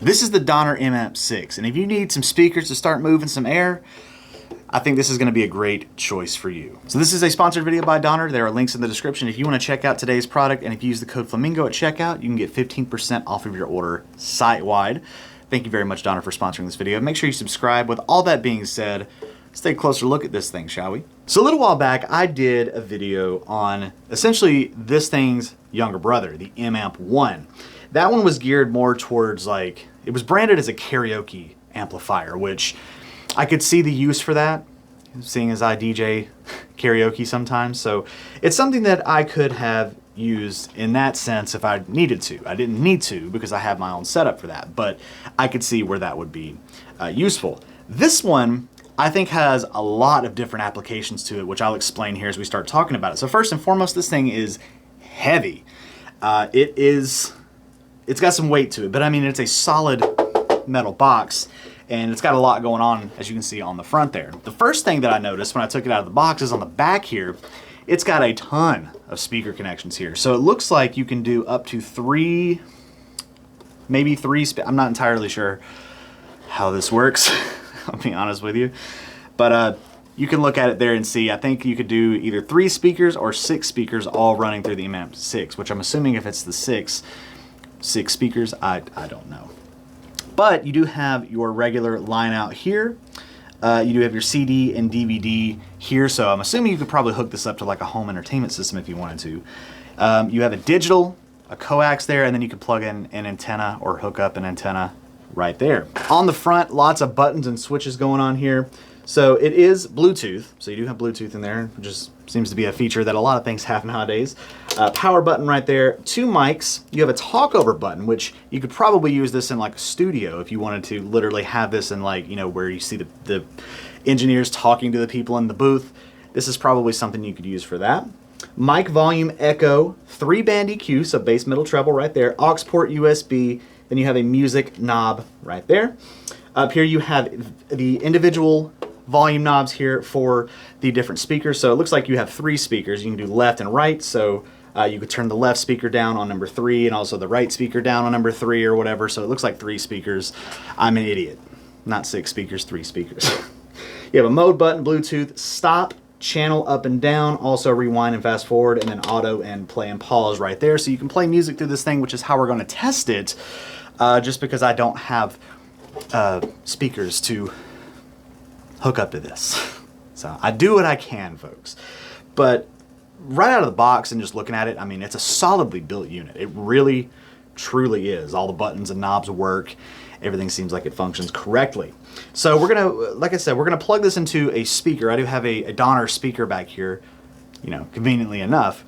This is the Donner MAMP6, and if you need some speakers to start moving some air, I think this is going to be a great choice for you. So this is a sponsored video by Donner. There are links in the description if you want to check out today's product, and if you use the code Flamingo at checkout, you can get 15% off of your order site-wide. Thank you very much, Donner, for sponsoring this video. Make sure you subscribe. With all that being said, let's take a closer look at this thing, shall we? So a little while back, I did a video on essentially this thing's younger brother, the MAMP1. That one was geared more towards like, it was branded as a karaoke amplifier, which I could see the use for that, seeing as I DJ karaoke sometimes. So it's something that I could have used in that sense if I needed to. I didn't need to because I have my own setup for that, but I could see where that would be useful. This one, I think, has a lot of different applications to it, which I'll explain here as we start talking about it. So first and foremost, this thing is heavy. It's got some weight to it, but I mean, it's a solid metal box, and it's got a lot going on, as you can see on the front there. The first thing that I noticed when I took it out of the box is on the back here, it's got a ton of speaker connections here. So it looks like you can do up to three, maybe three, I'm not entirely sure how this works, I'll be honest with you. But you can look at it there and see, I think you could do either 3 speakers or 6 speakers all running through the MAMP6, which I'm assuming if it's the 6 speakers, I don't know. But you do have your regular line out here. You do have your CD and DVD here, so I'm assuming you could probably hook this up to like a home entertainment system if you wanted to. You have a digital, a coax there, and then you can plug in an antenna or hook up an antenna right there. On the front, lots of buttons and switches going on here. So it is Bluetooth, so you do have Bluetooth in there, which just seems to be a feature that a lot of things have nowadays. Power button right there, 2 mics. You have a talkover button, which you could probably use this in like a studio if you wanted to literally have this in like, you know, where you see the engineers talking to the people in the booth. This is probably something you could use for that. Mic volume echo, 3-band EQ, so bass, middle, treble right there. Aux port USB, then you have a music knob right there. Up here you have the individual volume knobs here for the different speakers. So it looks like you have 3 speakers. You can do left and right. So you could turn the left speaker down on number 3 and also the right speaker down on number 3 or whatever. So it looks like 3 speakers. I'm an idiot. Not 6 speakers, 3 speakers. You have a mode button, Bluetooth, stop, channel up and down, also rewind and fast forward, and then auto and play and pause right there. So you can play music through this thing, which is how we're going to test it, just because I don't have speakers to hook up to this. So I do what I can, folks. But right out of the box and just looking at it, I mean, it's a solidly built unit. It really, truly is. All the buttons and knobs work. Everything seems like it functions correctly. So we're gonna, like I said, we're gonna plug this into a speaker. I do have a Donner speaker back here, you know, conveniently enough.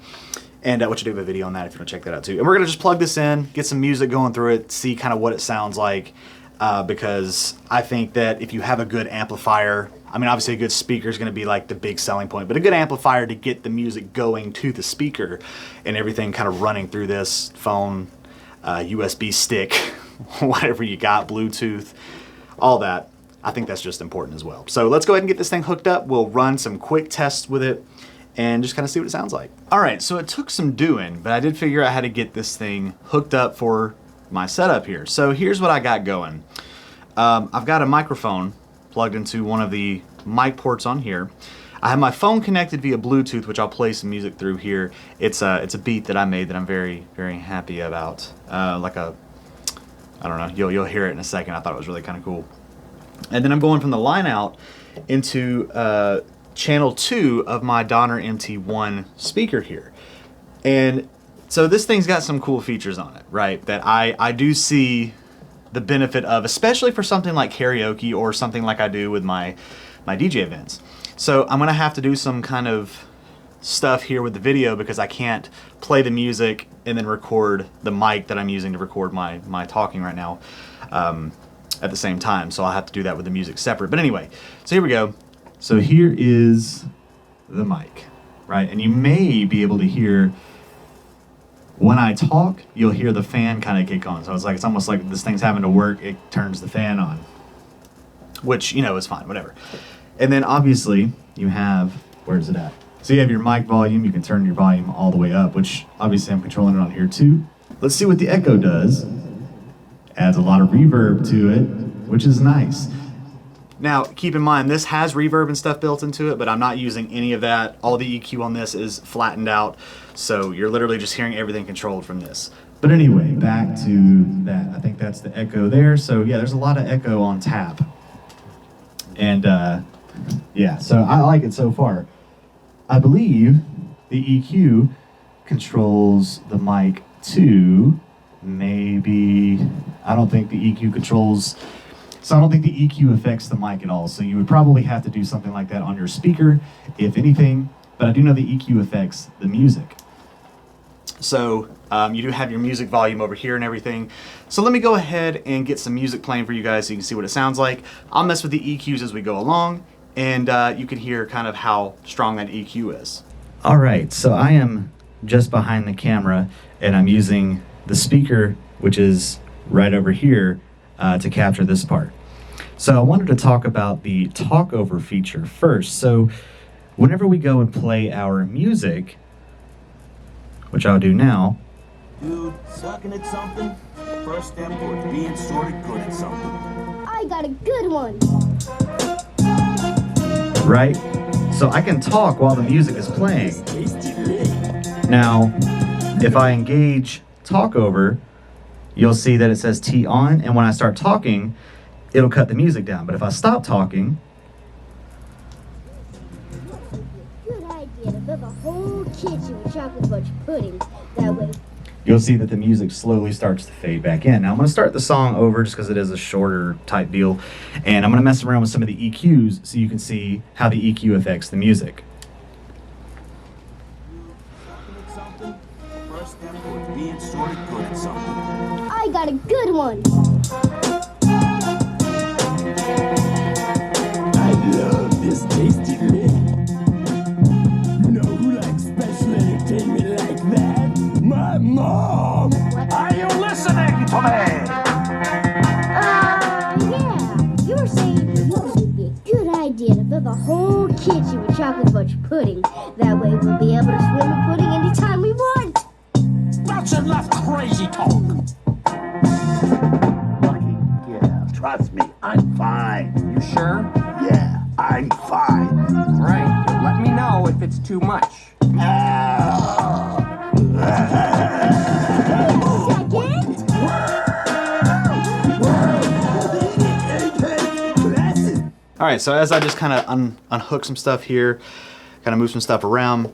And which I do have a video on that if you want to check that out too. And we're gonna just plug this in, get some music going through it, see kind of what it sounds like. Because I think that if you have a good amplifier, I mean, obviously a good speaker is going to be like the big selling point, but a good amplifier to get the music going to the speaker and everything kind of running through this phone, USB stick, whatever you got, Bluetooth, all that. I think that's just important as well. So let's go ahead and get this thing hooked up. We'll run some quick tests with it and just kind of see what it sounds like. All right, so it took some doing, but I did figure out how to get this thing hooked up for my setup here. So here's what I got going. I've got a microphone plugged into one of the mic ports on here. I have my phone connected via Bluetooth, which I'll play some music through here. It's a beat that I made that I'm very, very happy about. Like a, I don't know, you'll hear it in a second. I thought it was really kind of cool. And then I'm going from the line out into channel 2 of my Donner MT1 speaker here. And so this thing's got some cool features on it, right? That I do see the benefit of, especially for something like karaoke or something like I do with my DJ events. So I'm gonna have to do some kind of stuff here with the video because I can't play the music and then record the mic that I'm using to record my talking right now at the same time. So I'll have to do that with the music separate. But anyway, so here we go. So here is the mic, right? And you may be able to hear, when I talk, you'll hear the fan kind of kick on. So it's almost like this thing's having to work, it turns the fan on. Which, you know, is fine, whatever. And then obviously you have, where's it at? So you have your mic volume, you can turn your volume all the way up, which obviously I'm controlling it on here too. Let's see what the echo does. Adds a lot of reverb to it, which is nice. Now, keep in mind, this has reverb and stuff built into it, but I'm not using any of that. All the EQ on this is flattened out, so you're literally just hearing everything controlled from this. But anyway, back to that. I think that's the echo there. So yeah, there's a lot of echo on tap. And yeah, so I like it so far. I believe the EQ controls the mic too. Maybe, I don't think the EQ controls, so I don't think the EQ affects the mic at all. So you would probably have to do something like that on your speaker, if anything, but I do know the EQ affects the music. So you do have your music volume over here and everything. So let me go ahead and get some music playing for you guys so you can see what it sounds like. I'll mess with the EQs as we go along, and you can hear kind of how strong that EQ is. All right, so I am just behind the camera, and I'm using the speaker, which is right over here, to capture this part. So I wanted to talk about the talkover feature first. So whenever we go and play our music, which I'll do now. Dude, sucking at something? First step towards being sort of good at something. I got a good one. Right? So I can talk while the music is playing. Now, if I engage talkover, you'll see that it says T on, and when I start talking, it'll cut the music down. But if I stop talking, Good idea to build a whole kitchen with chocolate fudge pudding. That way. you'll see that the music slowly starts to fade back in. Now I'm going to start the song over just because it is a shorter type deal, and I'm going to mess around with some of the EQs so you can see how the EQ affects the music. First step towards being sort of good at something. I got a good one. I love this tasty lick. You know who likes special entertainment like that? My mom! Are you listening to me? Yeah. You were saying it would be a good idea to build a whole kitchen with chocolate fudge pudding. That way we'll be able to swim in pudding anytime we want. That's enough crazy talk. Lucky, yeah, trust me, I'm fine. You sure? Yeah, I'm fine. Right. Let me know if it's too much. All right, so as I just kind of unhook some stuff here, kind of move some stuff around,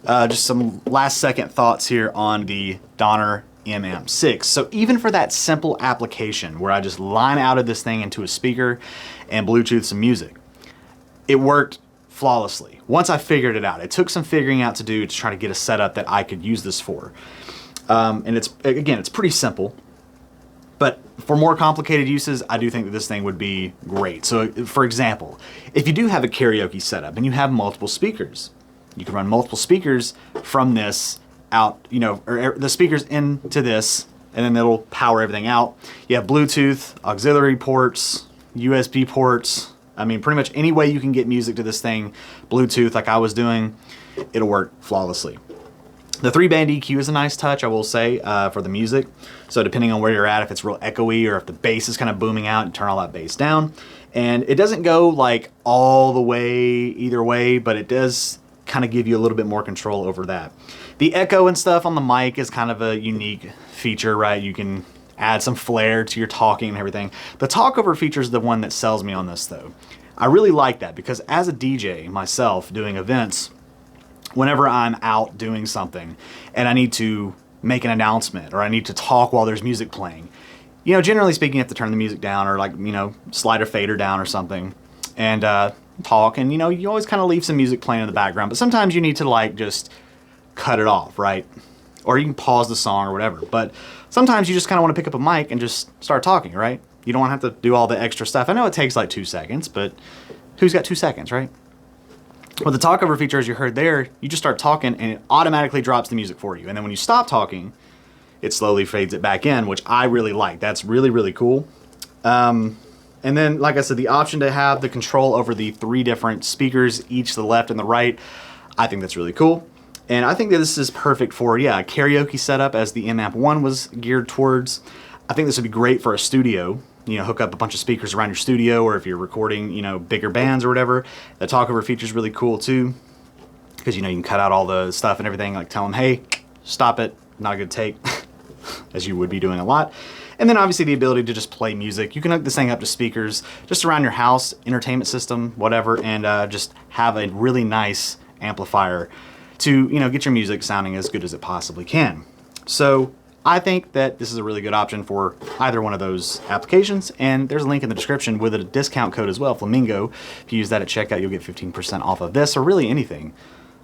just some last second thoughts here on the Donner MAMP6. So even for that simple application where I just line out of this thing into a speaker and Bluetooth some music, it worked flawlessly. Once I figured it out, it took some figuring out to do to try to get a setup that I could use this for. And it's pretty simple. But for more complicated uses, I do think that this thing would be great. So for example, if you do have a karaoke setup and you have multiple speakers, you can run multiple speakers from this out, or the speakers into this, and then it'll power everything out. You have Bluetooth, auxiliary ports, USB ports. I mean, pretty much any way you can get music to this thing, Bluetooth like I was doing, it'll work flawlessly. The 3-band EQ is a nice touch, I will say, for the music. So depending on where you're at, if it's real echoey or if the bass is kind of booming out, you turn all that bass down. And it doesn't go like all the way either way, but it does kind of give you a little bit more control over that. The echo and stuff on the mic is kind of a unique feature, right? You can add some flair to your talking and everything. The talkover feature is the one that sells me on this though. I really like that because as a DJ myself doing events, whenever I'm out doing something and I need to make an announcement or I need to talk while there's music playing, generally speaking, you have to turn the music down or slide a fader down or something and talk. And, you always kind of leave some music playing in the background, but sometimes you need to just cut it off, right? Or you can pause the song or whatever. But sometimes you just kind of want to pick up a mic and just start talking, right? You don't have to do all the extra stuff. I know it takes like 2 seconds, but who's got 2 seconds, right? Well, the talkover feature, as you heard there, you just start talking and it automatically drops the music for you. And then when you stop talking, it slowly fades it back in, which I really like. That's really, really cool. And then, like I said, the option to have the control over the 3 different speakers, each the left and the right, I think that's really cool. And I think that this is perfect for, a karaoke setup as the MAMP1 was geared towards. I think this would be great for a studio. You know, hook up a bunch of speakers around your studio, or if you're recording, you know, bigger bands or whatever. The talkover feature is really cool too, because you know you can cut out all the stuff and everything. Like tell them, hey, stop it, not a good take, as you would be doing a lot. And then obviously the ability to just play music. You can hook this thing up to speakers just around your house, entertainment system, whatever, and just have a really nice amplifier to, you know, get your music sounding as good as it possibly can. So I think that this is a really good option for either one of those applications, and there's a link in the description with a discount code as well, Flamingo. If you use that at checkout, you'll get 15% off of this or really anything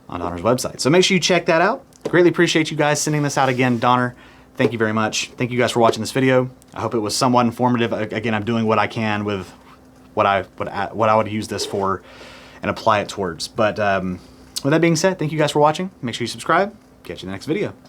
on Donner's website. So make sure you check that out. Greatly appreciate you guys sending this out again, Donner. Thank you very much. Thank you guys for watching this video. I hope it was somewhat informative. Again, I'm doing what I can with what I would use this for and apply it towards. But with that being said, thank you guys for watching. Make sure you subscribe. Catch you in the next video.